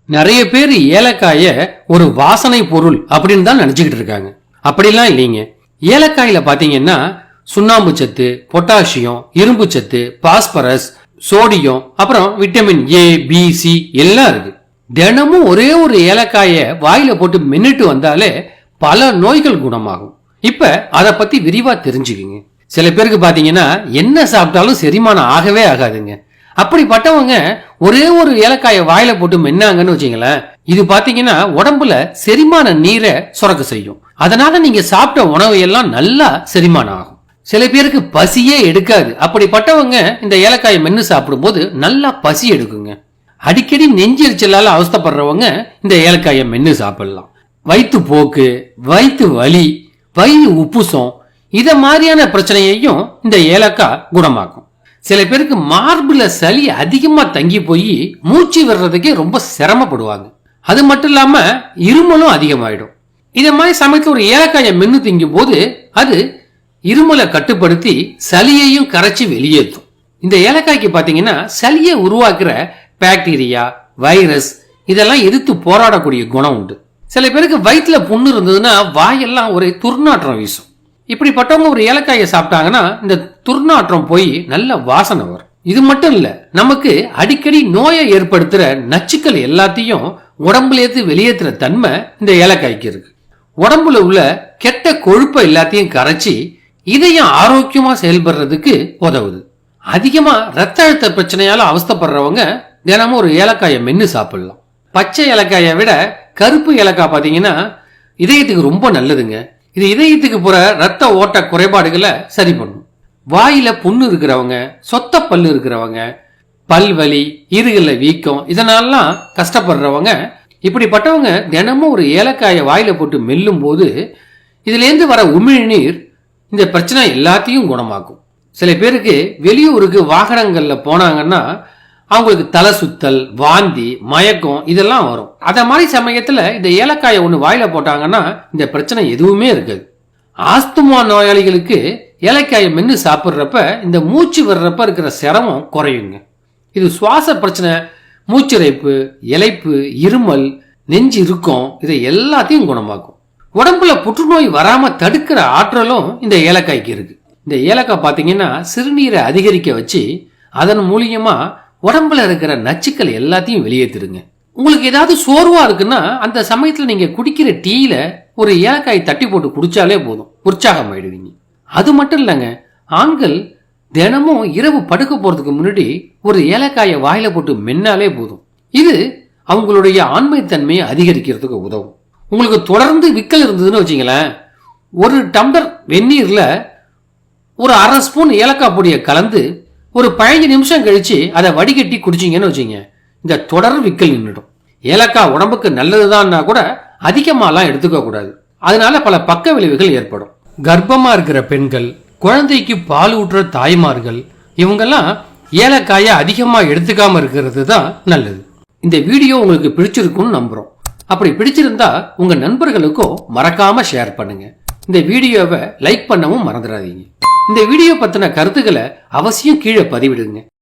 நிறைய பேர் ஏலக்காய ஒரு வாசனை பொருள் அப்படின்னு தான் நினைச்சுக்கிட்டு இருக்காங்க. அப்படிலாம் இல்லைங்க. ஏலக்காயில பாத்தீங்கன்னா சுண்ணாம்பு சத்து, பொட்டாசியம், இரும்பு சத்து, பாஸ்பரஸ், சோடியம், அப்புறம் விட்டமின் ஏ, பி, சி எல்லாம் இருக்கு. தினமும் ஒரே ஒரு ஏலக்காய வாயில போட்டு மின்னுட்டு வந்தாலே பல நோய்கள் குணமாகும். இப்ப அத பத்தி விரிவா தெரிஞ்சுக்கிங்க. சில பேருக்கு பாத்தீங்கன்னா என்ன சாப்பிட்டாலும் செரிமானம் ஆகவே ஆகாதுங்க. அப்படிப்பட்டவங்க ஒரே ஒரு ஏலக்காய வாயில போட்டு மென்னாங்கன்னு வச்சுங்களேன், இது பாத்தீங்கன்னா உடம்புல செரிமான நீரை சுரக்க செய்யும். அதனால நீங்க சாப்பிட்ட உணவு எல்லாம் நல்லா செரிமானம் ஆகும். சில பேருக்கு பசியே எடுக்காது. அப்படிப்பட்டவங்க இந்த ஏலக்காயை மென்னு சாப்பிடும் போது நல்லா பசி எடுக்குங்க. அடிக்கடி நெஞ்செரிச்சலால அவஸ்தப்படுறவங்க இந்த ஏலக்காயை மென்னு சாப்பிடலாம். வயிற்று போக்கு, வயிற்று வலி, வயிறு உப்புசம் இத மாதிரியான பிரச்சனையையும் இந்த ஏலக்காய் குணமாக்கும். சில பேருக்கு மார்புல சளி அதிகமா தங்கி போய் மூச்சு விடுறதுக்கே ரொம்ப சிரமப்படுவாங்க. அது மட்டும் இல்லாம இருமலும் அதிகமாயிடும். இத மாதிரி சமயத்துல ஒரு ஏலக்காயை மென்னு திங்கும் போது அது இருமலை கட்டுப்படுத்தி சளியையும் கரைச்சி வெளியேற்றும். இந்த ஏலக்காய்க்கு பாத்தீங்கன்னா சளியை உருவாக்குற பாக்டீரியா, வைரஸ் இதெல்லாம் எதிர்த்து போராடக்கூடிய குணம் உண்டு. சில பேருக்கு வயிற்றுல புண்ணு இருந்ததுன்னா வாயெல்லாம் ஒரே துர்நாற்றம் வீசும். இப்படிப்பட்டவங்க ஒரு ஏலக்காயை சாப்பிட்டாங்கன்னா இந்த துர்நாற்றம் போய் நல்ல வாசனை வரும். இது மட்டும் இல்ல, நமக்கு அடிக்கடி நோயை ஏற்படுத்துற நச்சுக்கள் எல்லாத்தையும் உடம்புல ஏத்து வெளியேற்றுற தன்மை இந்த ஏலக்காய்க்கு இருக்கு. உடம்புல உள்ள கெட்ட கொழுப்பை எல்லாத்தையும் கரைச்சி இதயம் ஆரோக்கியமா செயல்படுறதுக்கு உதவுது. அதிகமா ரத்த அழுத்த பிரச்சனையால அவஸ்தப்படுறவங்க தினமும் ஒரு ஏலக்காயை மென்னு சாப்பிடலாம். பச்சை ஏலக்காயை விட கருப்பு ஏலக்காய் பாத்தீங்கன்னா இதயத்துக்கு ரொம்ப நல்லதுங்க. இது இதயத்துக்கு போற ரத்த ஓட்ட குறைபாடுகளை சரி பண்ணும். வாயில புண்ணு இருக்கிறவங்க, சொத்த பல்லு இருக்கிறவங்க, பல்வலி, ஈறுகள்ல வீக்கம் இதனாலாம் கஷ்டப்படுறவங்க இப்படிப்பட்டவங்க தினமும் ஒரு ஏலக்காயை வாயில போட்டு மெல்லும் போது இதுல இருந்து வர உமிழ்நீர் இந்த பிரச்சனை எல்லாத்தையும் குணமாக்கும். சில பேருக்கு வெளியூருக்கு வாகனங்கள்ல போனாங்கன்னா அவங்களுக்கு தலை சுத்தல், வாந்தி, மயக்கம் இதெல்லாம் வரும். அத மாதிரி சமயத்துல இந்த ஏலக்காயை ஒண்ணு வாயில போட்டாங்கன்னா இந்த பிரச்சனை எதுவுமே இருக்காது. ஆஸ்துமா நோயாளிகளுக்கு ஏலக்காயை மென்னு சாப்பிட்றப்ப இந்த மூச்சு வர்றப்ப இருக்கிற சிரமம் குறையுங்க. இது சுவாச பிரச்சனை, மூச்சிறைப்பு, இளைப்பு, இருமல், நெஞ்சு இறுக்கம் இதை எல்லாத்தையும் குணமாக்கும். உடம்புல புற்றுநோய் வராம தடுக்கிற ஆற்றலும் இந்த ஏலக்காய்க்கு இருக்கு. இந்த ஏலக்காய் பாத்தீங்கன்னா சிறுநீரை அதிகரிக்க வச்சு அதன் மூலியமா உடம்புல இருக்கிற நச்சுக்கள் எல்லாத்தையும் வெளியேற்றிடுங்க. உங்களுக்கு ஏதாவது சோர்வா இருக்குன்னா அந்த சமயத்துல நீங்க குடிக்கிற டீயில ஒரு ஏலக்காய் தட்டி போட்டு குடிச்சாலே போதும், உற்சாகம் ஆயிடுவீங்க. அது மட்டும் இல்லைங்க, ஆண்கள் தினமும் இரவு படுக்க போறதுக்கு முன்னாடி ஒரு ஏலக்காயை வாயில போட்டு மென்னாலே போதும். இது அவங்களுடைய ஆண்மைத்தன்மையை அதிகரிக்கிறதுக்கு உதவும். உங்களுக்கு தொடர்ந்து விக்கல் இருந்ததுன்னு வச்சுங்களேன், ஒரு டம்ளர் வெந்நீர்ல ஒரு அரை ஸ்பூன் ஏலக்காய் பொடியை கலந்து ஒரு 15 நிமிஷம் கழிச்சு அதை வடிகட்டி குடிச்சிங்கன்னு வச்சுங்க, இந்த தொடர் விக்கல் நின்றுடும். ஏலக்காய் உடம்புக்கு நல்லதுதான்னா கூட அதிகமாலாம் எடுத்துக்க கூடாது. அதனால பல பக்க விளைவுகள் ஏற்படும். கர்ப்பமா இருக்கிற பெண்கள், குழந்தைக்கு பால் ஊற்றுற தாய்மார்கள் இவங்கெல்லாம் ஏலக்காயை அதிகமா எடுத்துக்காம இருக்கிறது தான் நல்லது. இந்த வீடியோ உங்களுக்கு பிடிச்சிருக்கும்னு நம்புறோம். அப்படி பிடிச்சிருந்தா உங்க நண்பர்களுக்கும் மறக்காம ஷேர் பண்ணுங்க. இந்த வீடியோவை லைக் பண்ணவும் மறந்துடாதீங்க. இந்த வீடியோ பத்தின கருத்துக்களை அவசியம் கீழே பதிவிடுங்க.